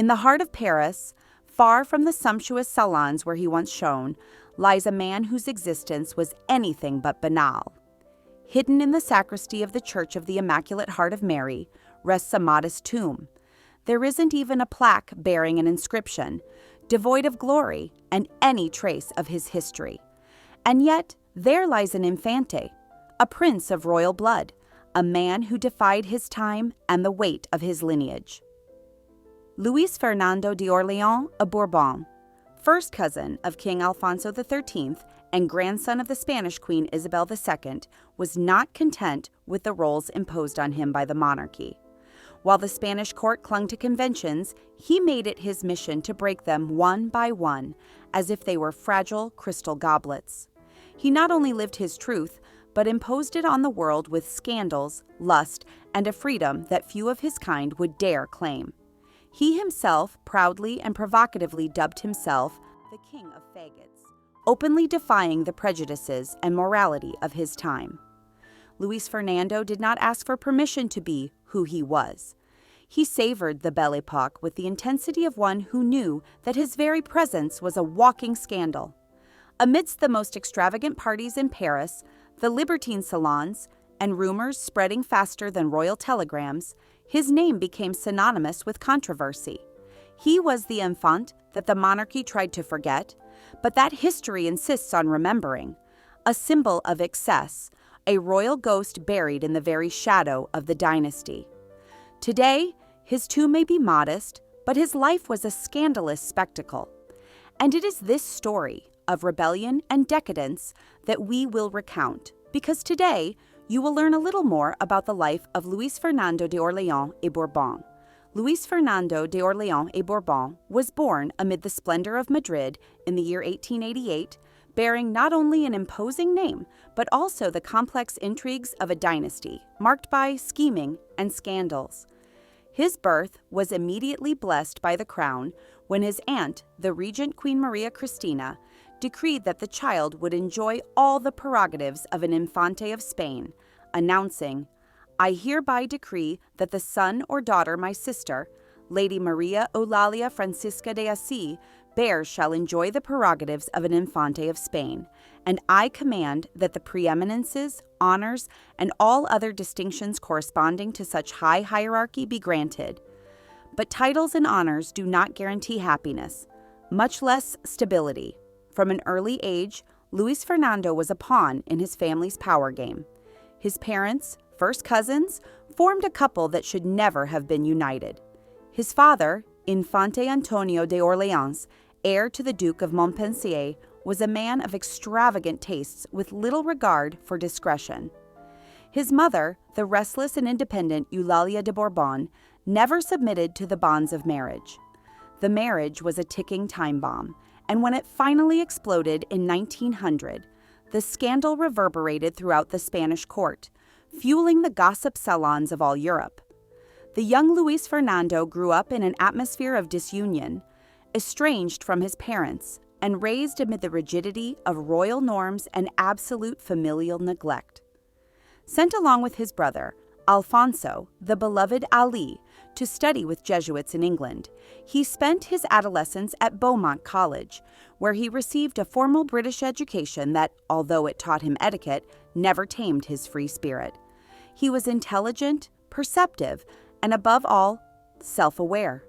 In the heart of Paris, far from the sumptuous salons where he once shone, lies a man whose existence was anything but banal. Hidden in the sacristy of the Church of the Immaculate Heart of Mary rests a modest tomb. There isn't even a plaque bearing an inscription, devoid of glory and any trace of his history. And yet, there lies an Infante, a prince of royal blood, a man who defied his time and the weight of his lineage. Luis Fernando de Orléans of Bourbon, first cousin of King Alfonso XIII and grandson of the Spanish Queen Isabel II, was not content with the roles imposed on him by the monarchy. While the Spanish court clung to conventions, he made it his mission to break them one by one, as if they were fragile crystal goblets. He not only lived his truth, but imposed it on the world with scandals, lust, and a freedom that few of his kind would dare claim. He himself proudly and provocatively dubbed himself the King of Faggots, openly defying the prejudices and morality of his time. Luis Fernando did not ask for permission to be who he was. He savored the Belle Époque with the intensity of one who knew that his very presence was a walking scandal. Amidst the most extravagant parties in Paris, the libertine salons, and rumors spreading faster than royal telegrams, his name became synonymous with controversy. He was the Infante that the monarchy tried to forget, but that history insists on remembering, a symbol of excess, a royal ghost buried in the very shadow of the dynasty. Today, his tomb may be modest, but his life was a scandalous spectacle. And it is this story of rebellion and decadence that we will recount, because today you will learn a little more about the life of Luis Fernando de Orléans et Bourbon. Luis Fernando de Orléans et Bourbon was born amid the splendor of Madrid in the year 1888, bearing not only an imposing name, but also the complex intrigues of a dynasty marked by scheming and scandals. His birth was immediately blessed by the crown when his aunt, the Regent Queen Maria Cristina, decreed that the child would enjoy all the prerogatives of an Infante of Spain, announcing, "I hereby decree that the son or daughter my sister, Lady Maria Eulalia Francisca de Assis, bears shall enjoy the prerogatives of an Infante of Spain, and I command that the preeminences, honors, and all other distinctions corresponding to such high hierarchy be granted. But titles and honors do not guarantee happiness, much less stability." From an early age, Luis Fernando was a pawn in his family's power game. His parents, first cousins, formed a couple that should never have been united. His father, Infante Antonio de Orléans, heir to the Duke of Montpensier, was a man of extravagant tastes with little regard for discretion. His mother, the restless and independent Eulalia de Bourbon, never submitted to the bonds of marriage. The marriage was a ticking time bomb, and when it finally exploded in 1900, the scandal reverberated throughout the Spanish court, fueling the gossip salons of all Europe. The young Luis Fernando grew up in an atmosphere of disunion, estranged from his parents, and raised amid the rigidity of royal norms and absolute familial neglect. Sent along with his brother, Alfonso, the beloved Ali, to study with Jesuits in England, he spent his adolescence at Beaumont College, where he received a formal British education that, although it taught him etiquette, never tamed his free spirit. He was intelligent, perceptive, and above all, self-aware.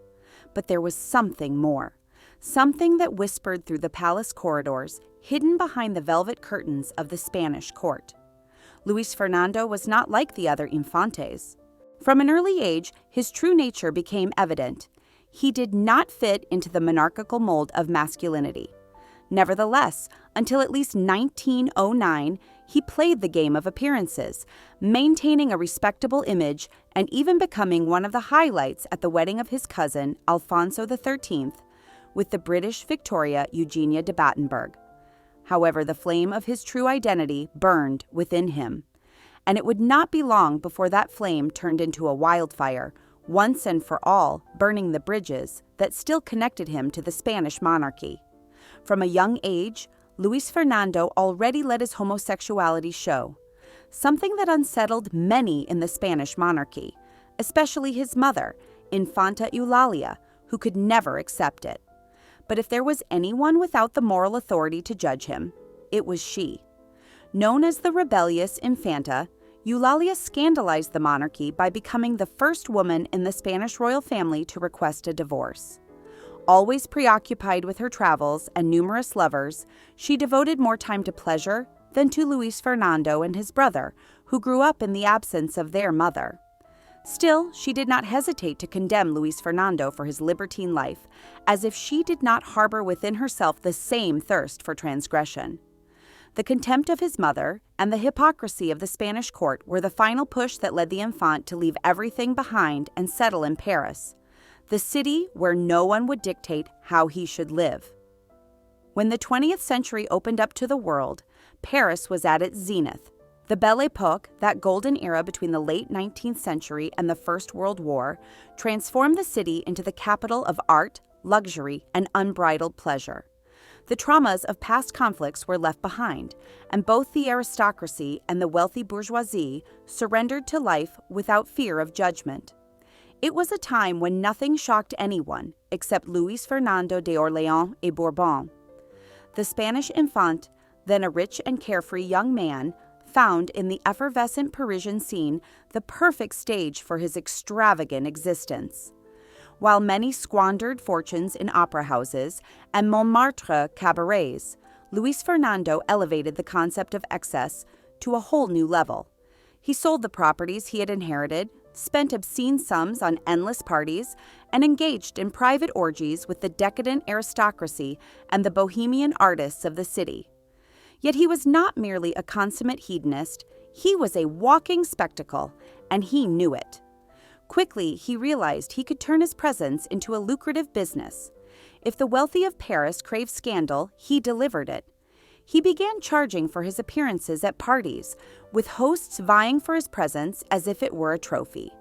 But there was something more, something that whispered through the palace corridors, hidden behind the velvet curtains of the Spanish court. Luis Fernando was not like the other Infantes. From an early age, his true nature became evident. He did not fit into the monarchical mold of masculinity. Nevertheless, until at least 1909, he played the game of appearances, maintaining a respectable image and even becoming one of the highlights at the wedding of his cousin, Alfonso XIII, with the British Victoria Eugenia de Battenberg. However, the flame of his true identity burned within him, and it would not be long before that flame turned into a wildfire, once and for all burning the bridges that still connected him to the Spanish monarchy. From a young age, Luis Fernando already let his homosexuality show, something that unsettled many in the Spanish monarchy, especially his mother, Infanta Eulalia, who could never accept it. But if there was anyone without the moral authority to judge him, it was she. Known as the rebellious Infanta, Eulalia scandalized the monarchy by becoming the first woman in the Spanish royal family to request a divorce. Always preoccupied with her travels and numerous lovers, she devoted more time to pleasure than to Luis Fernando and his brother, who grew up in the absence of their mother. Still, she did not hesitate to condemn Luis Fernando for his libertine life, as if she did not harbor within herself the same thirst for transgression. The contempt of his mother and the hypocrisy of the Spanish court were the final push that led the Infante to leave everything behind and settle in Paris, the city where no one would dictate how he should live. When the 20th century opened up to the world, Paris was at its zenith. The Belle Époque, that golden era between the late 19th century and the First World War, transformed the city into the capital of art, luxury, and unbridled pleasure. The traumas of past conflicts were left behind, and both the aristocracy and the wealthy bourgeoisie surrendered to life without fear of judgment. It was a time when nothing shocked anyone except Luis Fernando de Orléans and Bourbon. The Spanish Infante, then a rich and carefree young man, found in the effervescent Parisian scene the perfect stage for his extravagant existence. While many squandered fortunes in opera houses and Montmartre cabarets, Luis Fernando elevated the concept of excess to a whole new level. He sold the properties he had inherited, spent obscene sums on endless parties, and engaged in private orgies with the decadent aristocracy and the bohemian artists of the city. Yet he was not merely a consummate hedonist, he was a walking spectacle, and he knew it. Quickly, he realized he could turn his presence into a lucrative business. If the wealthy of Paris craved scandal, he delivered it. He began charging for his appearances at parties, with hosts vying for his presence as if it were a trophy.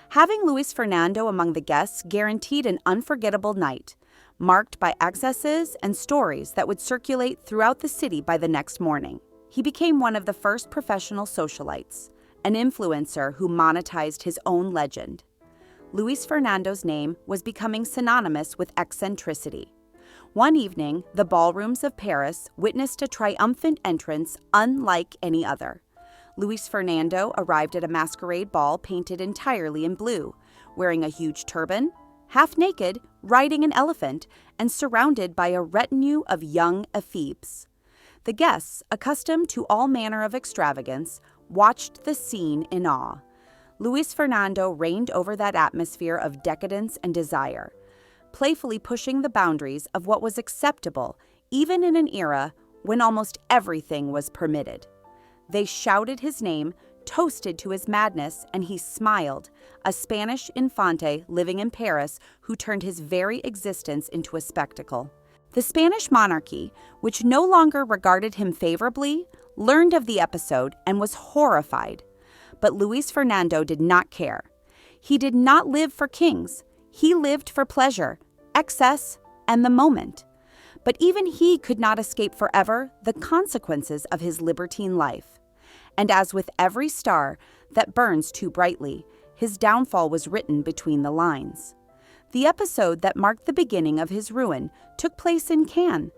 Having Luis Fernando among the guests guaranteed an unforgettable night, marked by excesses and stories that would circulate throughout the city by the next morning. He became one of the first professional socialites, an influencer who monetized his own legend. Luis Fernando's name was becoming synonymous with eccentricity. One evening, the ballrooms of Paris witnessed a triumphant entrance unlike any other. Luis Fernando arrived at a masquerade ball painted entirely in blue, wearing a huge turban, half naked, riding an elephant, and surrounded by a retinue of young ephebes. The guests, accustomed to all manner of extravagance, watched the scene in awe. Luis Fernando reigned over that atmosphere of decadence and desire, playfully pushing the boundaries of what was acceptable, even in an era when almost everything was permitted. They shouted his name, toasted to his madness, and he smiled, a Spanish Infante living in Paris who turned his very existence into a spectacle. The Spanish monarchy, which no longer regarded him favorably, learned of the episode and was horrified. But Luis Fernando did not care. He did not live for kings. He lived for pleasure, excess, and the moment. But even he could not escape forever the consequences of his libertine life. And as with every star that burns too brightly, his downfall was written between the lines. The episode that marked the beginning of his ruin took place in Cannes,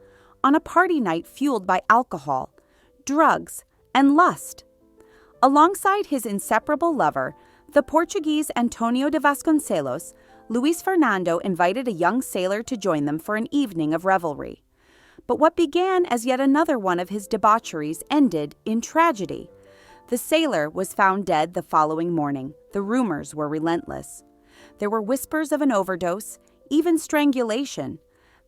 on a party night fueled by alcohol, drugs, and lust. Alongside his inseparable lover, the Portuguese Antonio de Vasconcelos, Luis Fernando invited a young sailor to join them for an evening of revelry. But what began as yet another one of his debaucheries ended in tragedy. The sailor was found dead the following morning. The rumors were relentless. There were whispers of an overdose, even strangulation.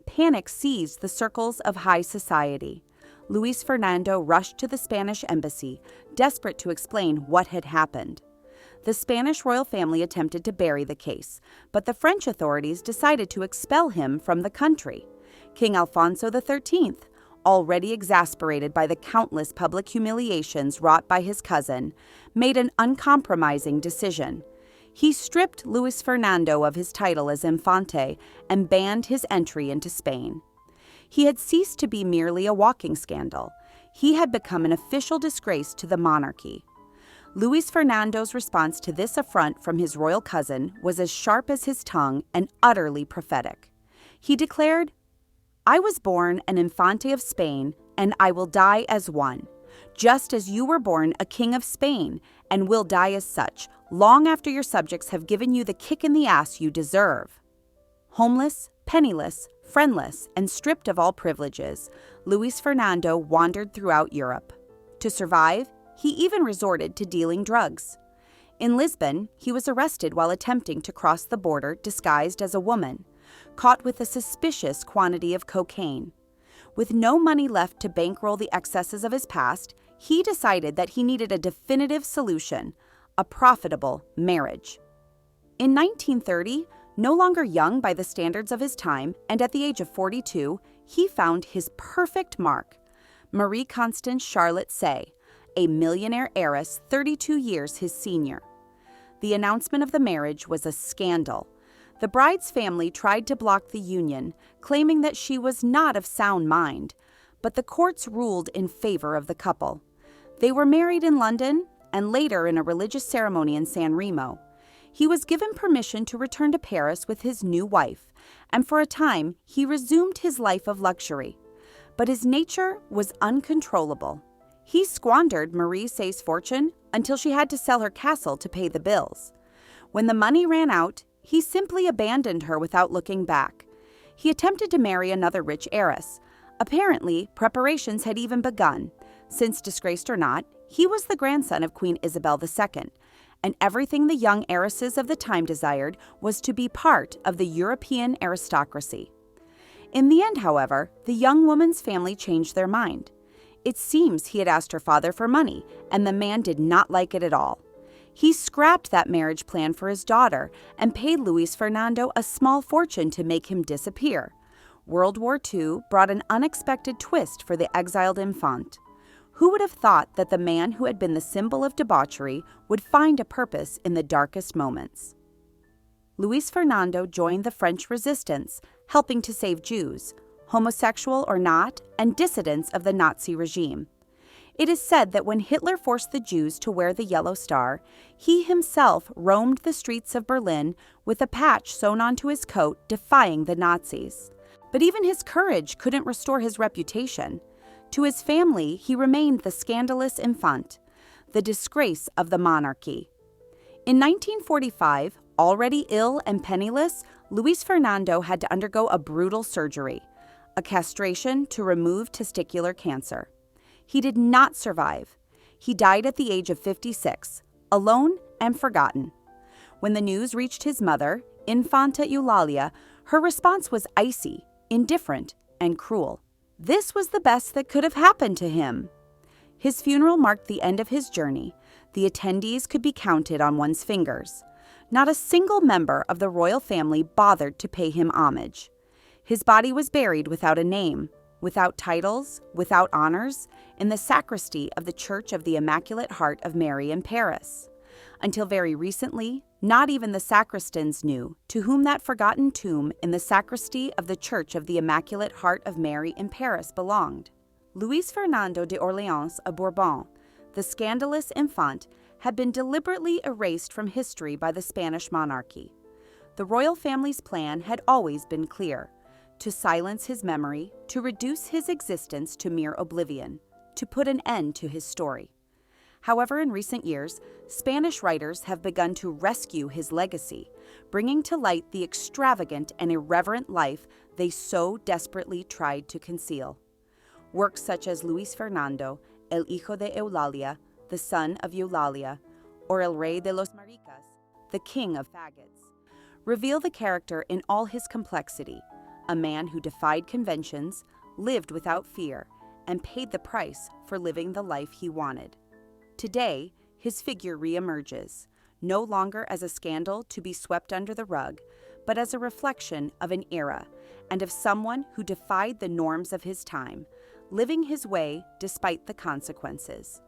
Panic seized the circles of high society. Luis Fernando rushed to the Spanish embassy, desperate to explain what had happened. The Spanish royal family attempted to bury the case, but the French authorities decided to expel him from the country. King Alfonso XIII, already exasperated by the countless public humiliations wrought by his cousin, made an uncompromising decision. He stripped Luis Fernando of his title as Infante and banned his entry into Spain. He had ceased to be merely a walking scandal. He had become an official disgrace to the monarchy. Luis Fernando's response to this affront from his royal cousin was as sharp as his tongue and utterly prophetic. He declared, "I was born an Infante of Spain, and I will die as one, just as you were born a king of Spain, and will die as such, long after your subjects have given you the kick in the ass you deserve." Homeless, penniless, friendless, and stripped of all privileges, Luis Fernando wandered throughout Europe. To survive, he even resorted to dealing drugs. In Lisbon, he was arrested while attempting to cross the border disguised as a woman, caught with a suspicious quantity of cocaine. With no money left to bankroll the excesses of his past, he decided that he needed a definitive solution, a profitable marriage. In 1930, no longer young by the standards of his time, and at the age of 42, he found his perfect mark, Marie Constance Charlotte Say, a millionaire heiress 32 years his senior. The announcement of the marriage was a scandal. The bride's family tried to block the union, claiming that she was not of sound mind, but the courts ruled in favor of the couple. They were married in London and later in a religious ceremony in San Remo. He was given permission to return to Paris with his new wife, and for a time he resumed his life of luxury. But his nature was uncontrollable. He squandered Marie Say's fortune until she had to sell her castle to pay the bills. When the money ran out, he simply abandoned her without looking back. He attempted to marry another rich heiress. Apparently, preparations had even begun, since, disgraced or not, he was the grandson of Queen Isabel II, and everything the young heiresses of the time desired was to be part of the European aristocracy. In the end, however, the young woman's family changed their mind. It seems he had asked her father for money, and the man did not like it at all. He scrapped that marriage plan for his daughter and paid Luis Fernando a small fortune to make him disappear. World War II brought an unexpected twist for the exiled Infante. Who would have thought that the man who had been the symbol of debauchery would find a purpose in the darkest moments? Luis Fernando joined the French resistance, helping to save Jews, homosexual or not, and dissidents of the Nazi regime. It is said that when Hitler forced the Jews to wear the yellow star, he himself roamed the streets of Berlin with a patch sewn onto his coat defying the Nazis. But even his courage couldn't restore his reputation. To his family, he remained the scandalous Infante, the disgrace of the monarchy. In 1945, already ill and penniless, Luis Fernando had to undergo a brutal surgery, a castration to remove testicular cancer. He did not survive. He died at the age of 56, alone and forgotten. When the news reached his mother, Infanta Eulalia, her response was icy, indifferent, and cruel. This was the best that could have happened to him. His funeral marked the end of his journey. The attendees could be counted on one's fingers. Not a single member of the royal family bothered to pay him homage. His body was buried without a name, without titles, without honors, in the sacristy of the Church of the Immaculate Heart of Mary in Paris. Until very recently, not even the sacristans knew to whom that forgotten tomb in the sacristy of the Church of the Immaculate Heart of Mary in Paris belonged. Luis Fernando de Orléans of Bourbon, the scandalous Infante, had been deliberately erased from history by the Spanish monarchy. The royal family's plan had always been clear: to silence his memory, to reduce his existence to mere oblivion, to put an end to his story. However, in recent years, Spanish writers have begun to rescue his legacy, bringing to light the extravagant and irreverent life they so desperately tried to conceal. Works such as Luis Fernando, El Hijo de Eulalia, the son of Eulalia, or El Rey de los Maricas, the king of faggots, reveal the character in all his complexity, a man who defied conventions, lived without fear, and paid the price for living the life he wanted. Today, his figure reemerges, no longer as a scandal to be swept under the rug, but as a reflection of an era and of someone who defied the norms of his time, living his way despite the consequences.